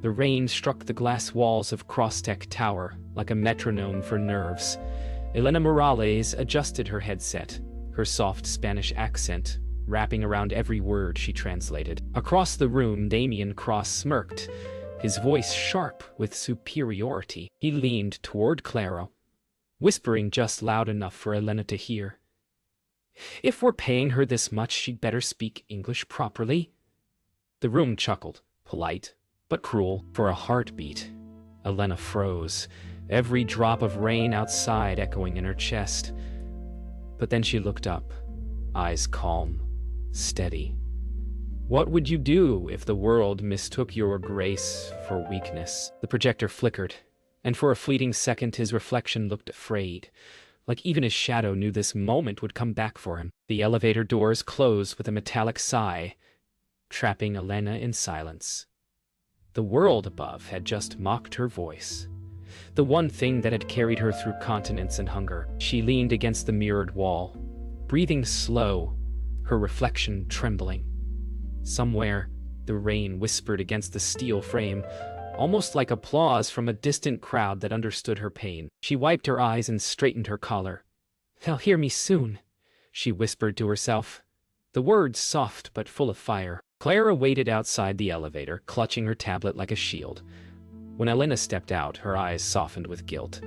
The rain struck the glass walls of Crosstech Tower like a metronome for nerves. Elena Morales adjusted her headset, her soft Spanish accent wrapping around every word she translated. Across the room, Damien Cross smirked, his voice sharp with superiority. He leaned toward Clara, whispering just loud enough for Elena to hear. "If we're paying her this much, she'd better speak English properly." The room chuckled, polite but cruel. For a heartbeat, Elena froze, every drop of rain outside echoing in her chest. But then she looked up, eyes calm, steady. "What would you do if the world mistook your grace for weakness?" The projector flickered, and for a fleeting second his reflection looked afraid, like even his shadow knew this moment would come back for him. The elevator doors closed with a metallic sigh, trapping Elena in silence. The world above had just mocked her voice, the one thing that had carried her through continents and hunger. She leaned against the mirrored wall, breathing slow, her reflection trembling. Somewhere, the rain whispered against the steel frame, almost like applause from a distant crowd that understood her pain. She wiped her eyes and straightened her collar. "They'll hear me soon," she whispered to herself, the words soft but full of fire. Clara waited outside the elevator, clutching her tablet like a shield. When Elena stepped out, her eyes softened with guilt.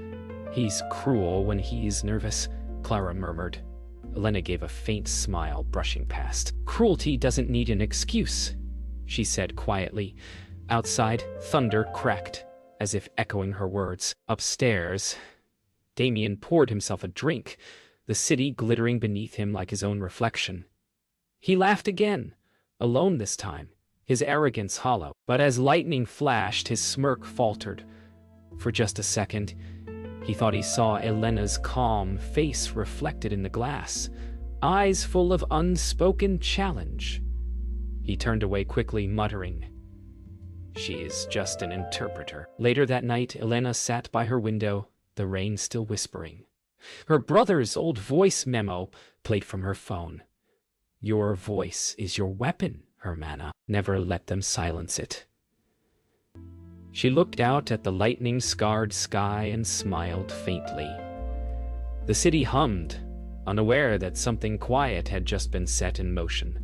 "He's cruel when he's nervous," Clara murmured. Elena gave a faint smile, brushing past. "Cruelty doesn't need an excuse," she said quietly. Outside, thunder cracked, as if echoing her words. Upstairs, Damien poured himself a drink, the city glittering beneath him like his own reflection. He laughed again, alone this time, his arrogance hollow. But as lightning flashed, his smirk faltered. For just a second, he thought he saw Elena's calm face reflected in the glass, eyes full of unspoken challenge. He turned away quickly, muttering, "She is just an interpreter." Later that night, Elena sat by her window, the rain still whispering. Her brother's old voice memo played from her phone. "Your voice is your weapon, Hermana. Never let them silence it." She looked out at the lightning-scarred sky and smiled faintly. The city hummed, unaware that something quiet had just been set in motion.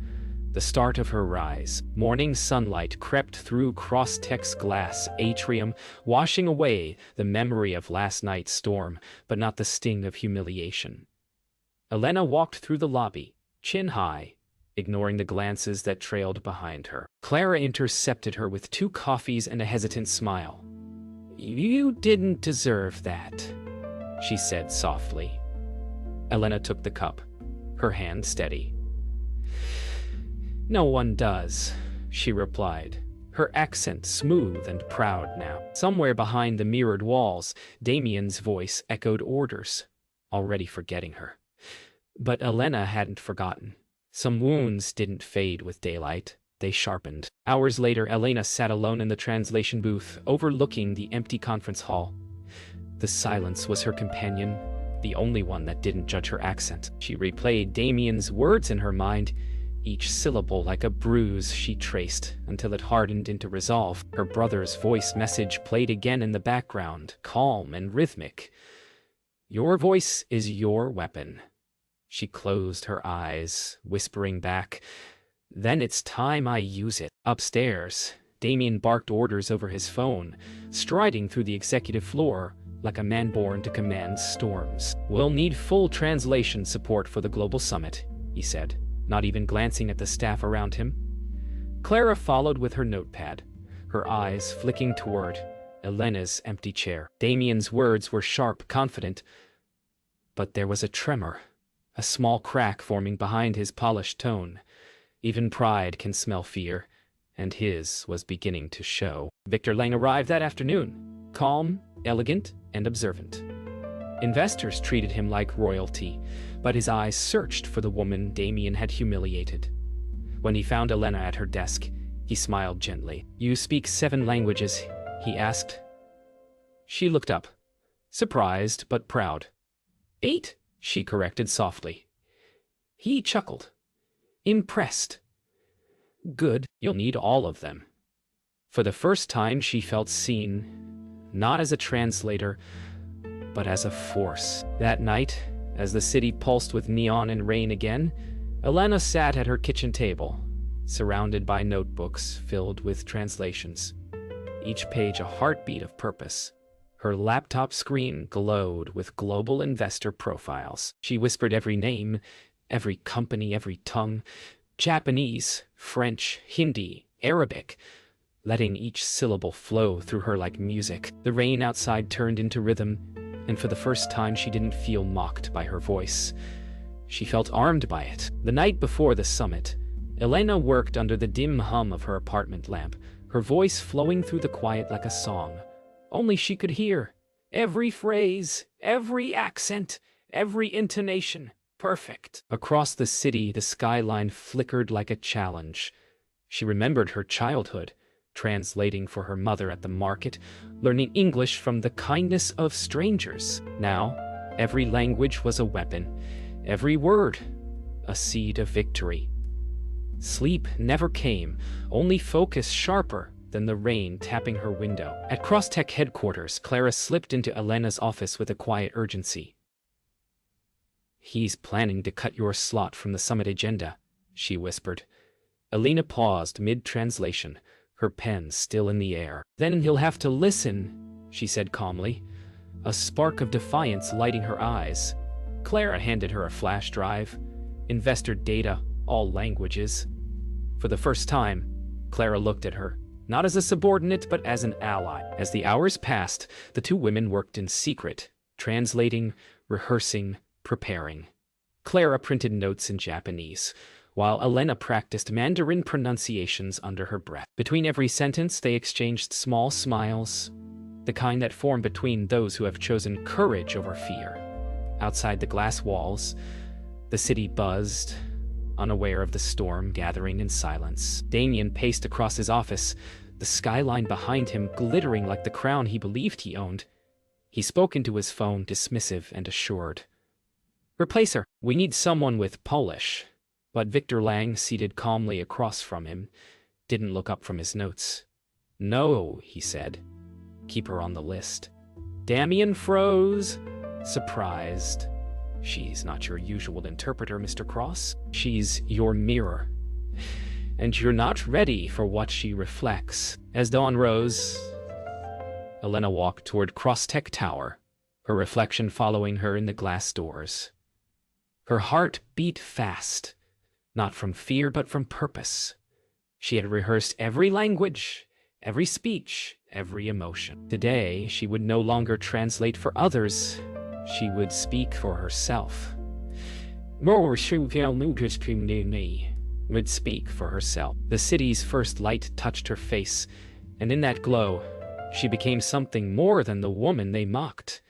The start of her rise. Morning sunlight crept through Crosstech's glass atrium, washing away the memory of last night's storm, but not the sting of humiliation. Elena walked through the lobby, chin high, ignoring the glances that trailed behind her. Clara intercepted her with 2 coffees and a hesitant smile. "You didn't deserve that," she said softly. Elena took the cup, her hand steady. "No one does," she replied, her accent smooth and proud now. Somewhere behind the mirrored walls, Damien's voice echoed orders, already forgetting her. But Elena hadn't forgotten. Some wounds didn't fade with daylight, they sharpened. Hours later, Elena sat alone in the translation booth, overlooking the empty conference hall. The silence was her companion, the only one that didn't judge her accent. She replayed Damien's words in her mind, each syllable like a bruise she traced until it hardened into resolve. Her brother's voice message played again in the background, calm and rhythmic. "Your voice is your weapon." She closed her eyes, whispering back, "Then it's time I use it." Upstairs, Damien barked orders over his phone, striding through the executive floor like a man born to command storms. "We'll need full translation support for the global summit," he said, not even glancing at the staff around him. Clara followed with her notepad, her eyes flicking toward Elena's empty chair. Damien's words were sharp, confident, but there was a tremor, a small crack forming behind his polished tone. Even pride can smell fear, and his was beginning to show. Victor Lang arrived that afternoon, calm, elegant, and observant. Investors treated him like royalty, but his eyes searched for the woman Damien had humiliated. When he found Elena at her desk, he smiled gently. "You speak 7 languages?" he asked. She looked up, surprised but proud. 8, she corrected softly. He chuckled, impressed. "Good, you'll need all of them." For the first time, she felt seen, not as a translator, but as a force. That night, as the city pulsed with neon and rain again, Elena sat at her kitchen table, surrounded by notebooks filled with translations, each page a heartbeat of purpose. Her laptop screen glowed with global investor profiles. She whispered every name, every company, every tongue, Japanese, French, Hindi, Arabic, letting each syllable flow through her like music. The rain outside turned into rhythm, and for the first time she didn't feel mocked by her voice. She felt armed by it. The night before the summit, Elena worked under the dim hum of her apartment lamp, her voice flowing through the quiet like a song. Only she could hear. Every phrase, every accent, every intonation. Perfect. Across the city, the skyline flickered like a challenge. She remembered her childhood, translating for her mother at the market, learning English from the kindness of strangers. Now, every language was a weapon, every word a seed of victory. Sleep never came, only focus sharper than the rain tapping her window. At Crosstech headquarters, Clara slipped into Elena's office with a quiet urgency. "He's planning to cut your slot from the summit agenda," she whispered. Elena paused mid-translation, her pen still in the air. "Then he'll have to listen," she said calmly, a spark of defiance lighting her eyes. Clara handed her a flash drive. Investor data, all languages. For the first time, Clara looked at her, not as a subordinate but as an ally. As the hours passed, the two women worked in secret, translating, rehearsing, preparing. Clara printed notes in Japanese, while Elena practiced Mandarin pronunciations under her breath. Between every sentence, they exchanged small smiles, the kind that form between those who have chosen courage over fear. Outside the glass walls, the city buzzed, unaware of the storm gathering in silence. Damien paced across his office, the skyline behind him glittering like the crown he believed he owned. He spoke into his phone, dismissive and assured. "Replace her. We need someone with Polish." But Victor Lang, seated calmly across from him, didn't look up from his notes. "No," he said. "Keep her on the list." Damien froze, surprised. "She's not your usual interpreter, Mr. Cross. She's your mirror. And you're not ready for what she reflects." As dawn rose, Elena walked toward Crosstech Tower, her reflection following her in the glass doors. Her heart beat fast, not from fear but from purpose. She had rehearsed every language, every speech, every emotion. Today, she would no longer translate for others. She would speak for herself. Would speak for herself. The city's first light touched her face, and in that glow, she became something more than the woman they mocked.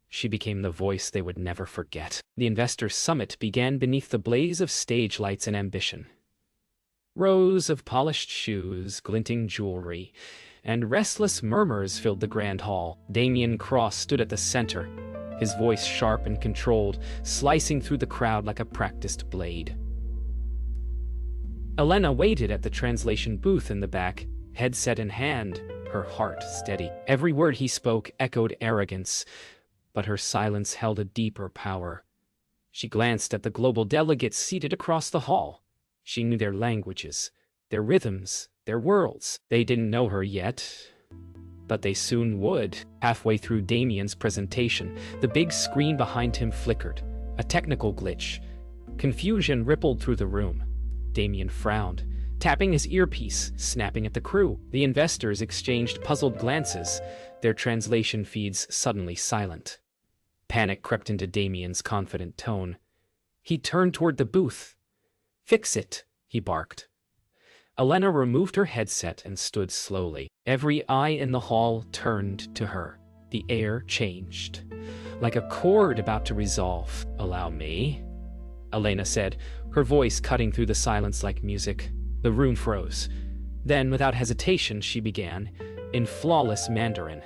She became the voice they would never forget. The investor summit began beneath the blaze of stage lights and ambition. Rows of polished shoes, glinting jewelry, and restless murmurs filled the grand hall. Damien Cross stood at the center, his voice sharp and controlled, slicing through the crowd like a practiced blade. Elena waited at the translation booth in the back, headset in hand, her heart steady. Every word he spoke echoed arrogance, but her silence held a deeper power. She glanced at the global delegates seated across the hall. She knew their languages, their rhythms, their worlds. They didn't know her yet, but they soon would. Halfway through Damien's presentation, the big screen behind him flickered, a technical glitch. Confusion rippled through the room. Damien frowned, tapping his earpiece, snapping at the crew. The investors exchanged puzzled glances, their translation feeds suddenly silent. Panic crept into Damien's confident tone. He turned toward the booth. "Fix it," he barked. Elena removed her headset and stood slowly. Every eye in the hall turned to her. The air changed, like a chord about to resolve. "Allow me," Elena said, her voice cutting through the silence like music. The room froze. Then, without hesitation, she began, in flawless Mandarin.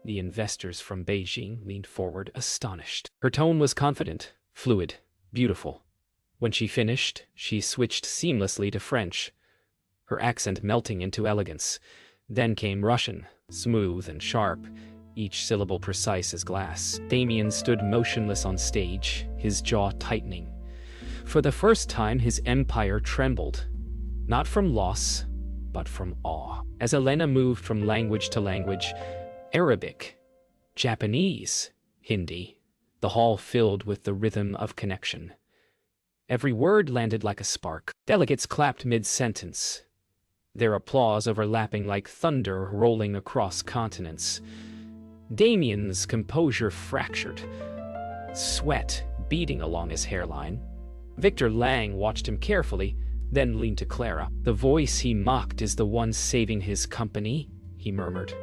The investors from Beijing leaned forward, astonished. Her tone was confident, fluid, beautiful. When she finished, she switched seamlessly to French, her accent melting into elegance. Then came Russian, smooth and sharp, each syllable precise as glass. Damien stood motionless on stage, his jaw tightening. For the first time, his empire trembled, not from loss, but from awe. As Elena moved from language to language, Arabic, Japanese, Hindi, the hall filled with the rhythm of connection. Every word landed like a spark. Delegates clapped mid-sentence, their applause overlapping like thunder rolling across continents. Damien's composure fractured, sweat beading along his hairline. Victor Lang watched him carefully, then leaned to Clara. "The voice he mocked is the one saving his company," he murmured.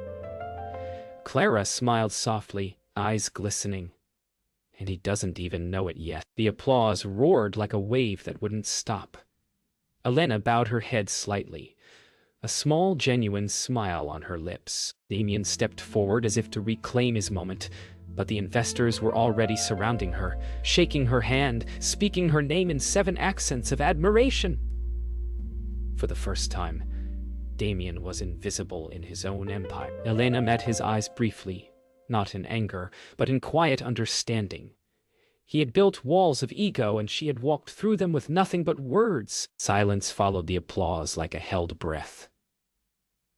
Clara smiled softly, eyes glistening. "And he doesn't even know it yet." The applause roared like a wave that wouldn't stop. Elena bowed her head slightly, a small, genuine smile on her lips. Damien stepped forward as if to reclaim his moment, but the investors were already surrounding her, shaking her hand, speaking her name in 7 accents of admiration. For the first time, Damien was invisible in his own empire. Elena met his eyes briefly, not in anger, but in quiet understanding. He had built walls of ego, and she had walked through them with nothing but words. Silence followed the applause like a held breath.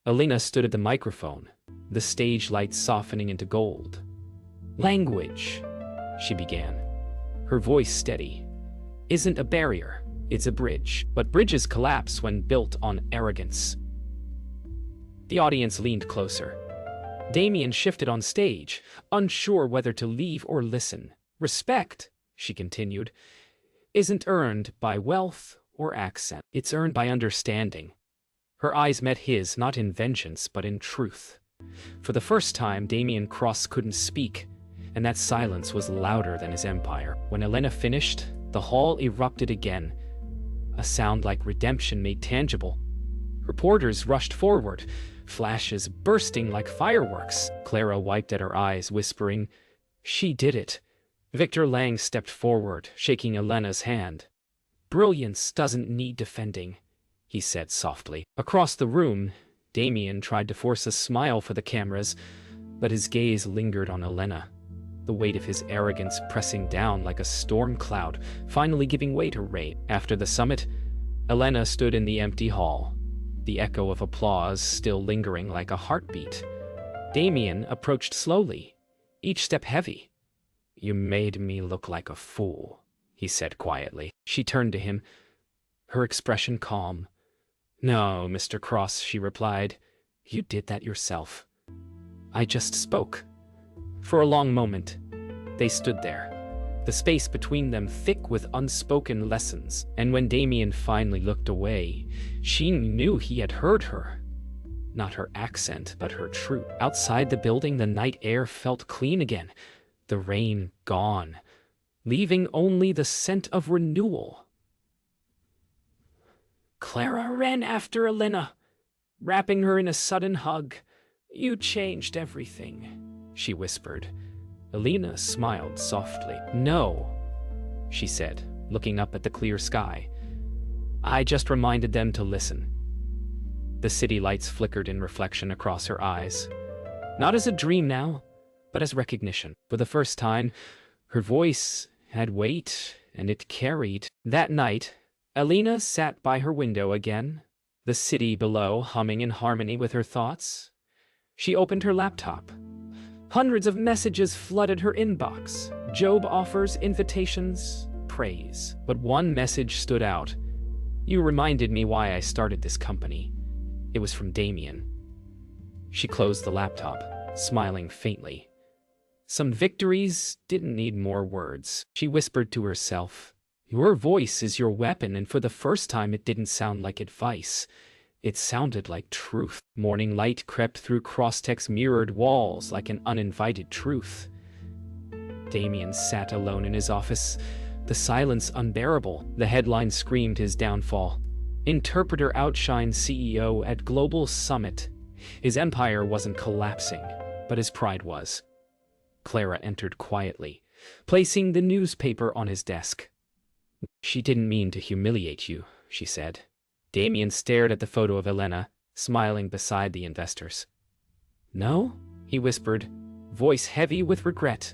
Elena stood at the microphone, the stage lights softening into gold. "Language," she began, her voice steady, "isn't a barrier, it's a bridge. But bridges collapse when built on arrogance." The audience leaned closer. Damien shifted on stage, unsure whether to leave or listen. "Respect," she continued, "isn't earned by wealth or accent. It's earned by understanding." Her eyes met his, not in vengeance, but in truth. For the first time, Damien Cross couldn't speak, and that silence was louder than his empire. When Elena finished, the hall erupted again, a sound like redemption made tangible. Reporters rushed forward, flashes bursting like fireworks. Clara wiped at her eyes, whispering, "She did it." Victor Lang stepped forward, shaking Elena's hand. "Brilliance doesn't need defending," he said softly. Across the room, Damien tried to force a smile for the cameras, but his gaze lingered on Elena, the weight of his arrogance pressing down like a storm cloud, finally giving way to rain. After the summit, Elena stood in the empty hall, the echo of applause still lingering like a heartbeat. Damien approached slowly, each step heavy. "You made me look like a fool," he said quietly. She turned to him, her expression calm. "No, Mr. Cross," she replied. "You did that yourself. I just spoke." For a long moment, they stood there, the space between them thick with unspoken lessons. And when Damien finally looked away, she knew he had heard her. Not her accent, but her truth. Outside the building, the night air felt clean again, the rain gone, leaving only the scent of renewal. Clara ran after Elena, wrapping her in a sudden hug. "You changed everything," she whispered. Elena smiled softly. "No," she said, looking up at the clear sky. "I just reminded them to listen." The city lights flickered in reflection across her eyes. Not as a dream now, but as recognition. For the first time, her voice had weight, and it carried. That night, Elena sat by her window again, the city below humming in harmony with her thoughts. She opened her laptop. Hundreds of messages flooded her inbox. Job offers, invitations, praise. But one message stood out. "You reminded me why I started this company." It was from Damien. She closed the laptop, smiling faintly. Some victories didn't need more words. She whispered to herself, "Your voice is your weapon," and for the first time it didn't sound like advice. It sounded like truth. Morning light crept through Crosstech's mirrored walls like an uninvited truth. Damien sat alone in his office, the silence unbearable. The headline screamed his downfall. Interpreter outshines CEO at Global Summit. His empire wasn't collapsing, but his pride was. Clara entered quietly, placing the newspaper on his desk. "She didn't mean to humiliate you," she said. Damien stared at the photo of Elena, smiling beside the investors. "No?" he whispered, voice heavy with regret.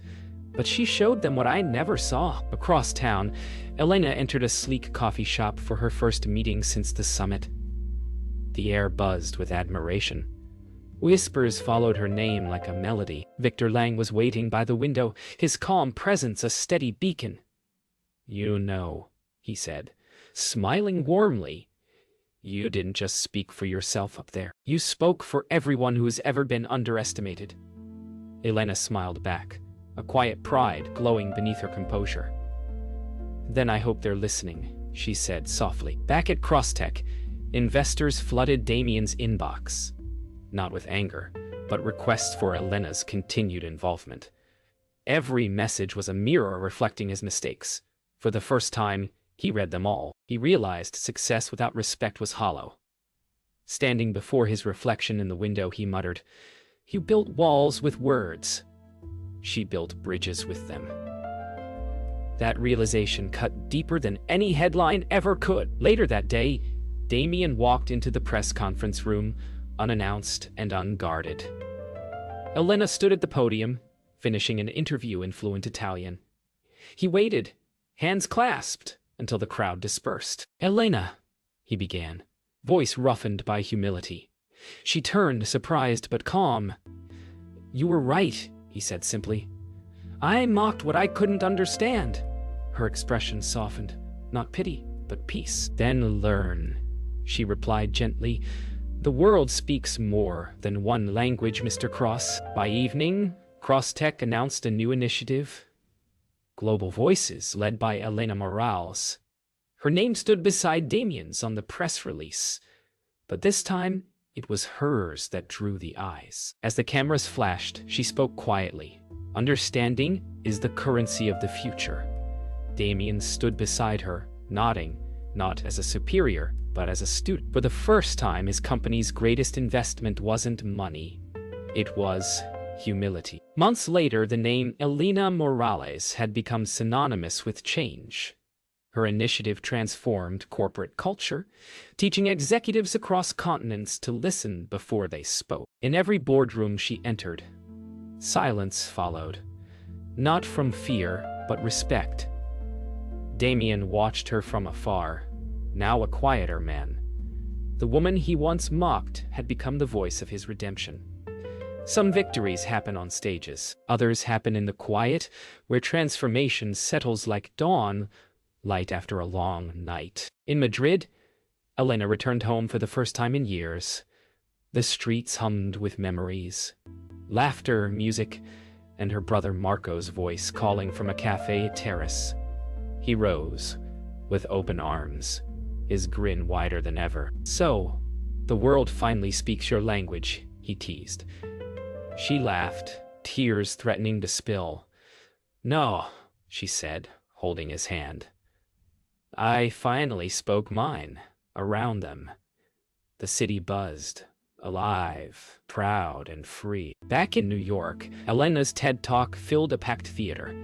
But she showed them what I never saw. Across town, Elena entered a sleek coffee shop for her first meeting since the summit. The air buzzed with admiration. Whispers followed her name like a melody. Victor Lang was waiting by the window, his calm presence a steady beacon. "You know," he said, smiling warmly. "You didn't just speak for yourself up there. You spoke for everyone who has ever been underestimated." Elena smiled back, a quiet pride glowing beneath her composure. "Then I hope they're listening," she said softly. Back at Crosstech, investors flooded Damien's inbox. Not with anger, but requests for Elena's continued involvement. Every message was a mirror reflecting his mistakes. For the first time, he read them all. He realized success without respect was hollow. Standing before his reflection in the window, he muttered, "You built walls with words. She built bridges with them." That realization cut deeper than any headline ever could. Later that day, Damien walked into the press conference room, unannounced and unguarded. Elena stood at the podium, finishing an interview in fluent Italian. He waited, hands clasped, until the crowd dispersed. "Elena," he began, voice roughened by humility. She turned, surprised but calm. "You were right," he said simply. "I mocked what I couldn't understand." Her expression softened, not pity, but peace. "Then learn," she replied gently. "The world speaks more than one language, Mr. Cross." By evening, Crosstech announced a new initiative, Global Voices, led by Elena Morales. Her name stood beside Damien's on the press release, but this time it was hers that drew the eyes. As the cameras flashed, she spoke quietly. "Understanding is the currency of the future." Damien stood beside her, nodding, not as a superior, but as a student. For the first time, his company's greatest investment wasn't money. It was humility. Months later, the name Elena Morales had become synonymous with change. Her initiative transformed corporate culture, teaching executives across continents to listen before they spoke. In every boardroom she entered, silence followed, not from fear, but respect. Damien watched her from afar, now a quieter man. The woman he once mocked had become the voice of his redemption. Some victories happen on stages, others happen in the quiet, where transformation settles like dawn, light after a long night. In Madrid, Elena returned home for the first time in years. The streets hummed with memories, laughter, music, and her brother Marco's voice calling from a cafe terrace. He rose, with open arms, his grin wider than ever. "So, the world finally speaks your language," he teased. She laughed, tears threatening to spill. "No," she said, holding his hand. "I finally spoke mine, around them." The city buzzed, alive, proud, and free. Back in New York, Elena's TED Talk filled a packed theater.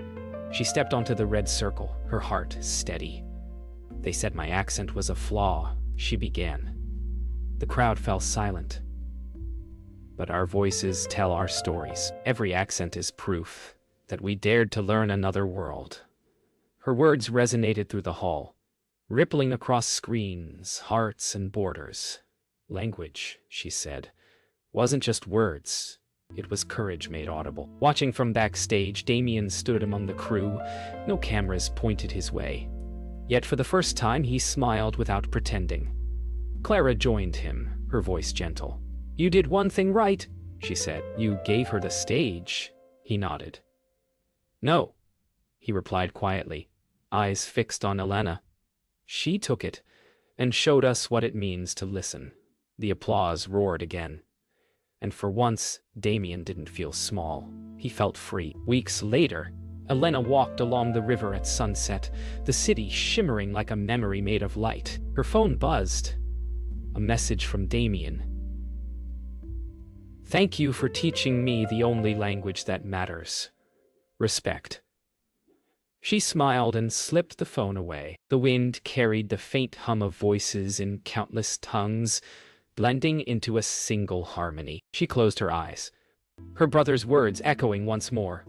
She stepped onto the red circle, her heart steady. "They said my accent was a flaw," she began. The crowd fell silent. "But our voices tell our stories. Every accent is proof that we dared to learn another world." Her words resonated through the hall, rippling across screens, hearts, and borders. "Language," she said, "wasn't just words. It was courage made audible." Watching from backstage, Damien stood among the crew. No cameras pointed his way. Yet for the first time, he smiled without pretending. Clara joined him, her voice gentle. "You did one thing right," she said. "You gave her the stage," he nodded. "No," he replied quietly, eyes fixed on Elena. "She took it and showed us what it means to listen." The applause roared again. And for once, Damien didn't feel small. He felt free. Weeks later, Elena walked along the river at sunset, the city shimmering like a memory made of light. Her phone buzzed. A message from Damien. "Thank you for teaching me the only language that matters. Respect." She smiled and slipped the phone away. The wind carried the faint hum of voices in countless tongues, blending into a single harmony. She closed her eyes, her brother's words echoing once more.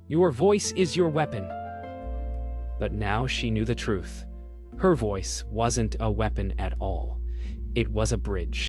Your voice is your weapon. But now she knew the truth. Her voice wasn't a weapon at all. It was a bridge.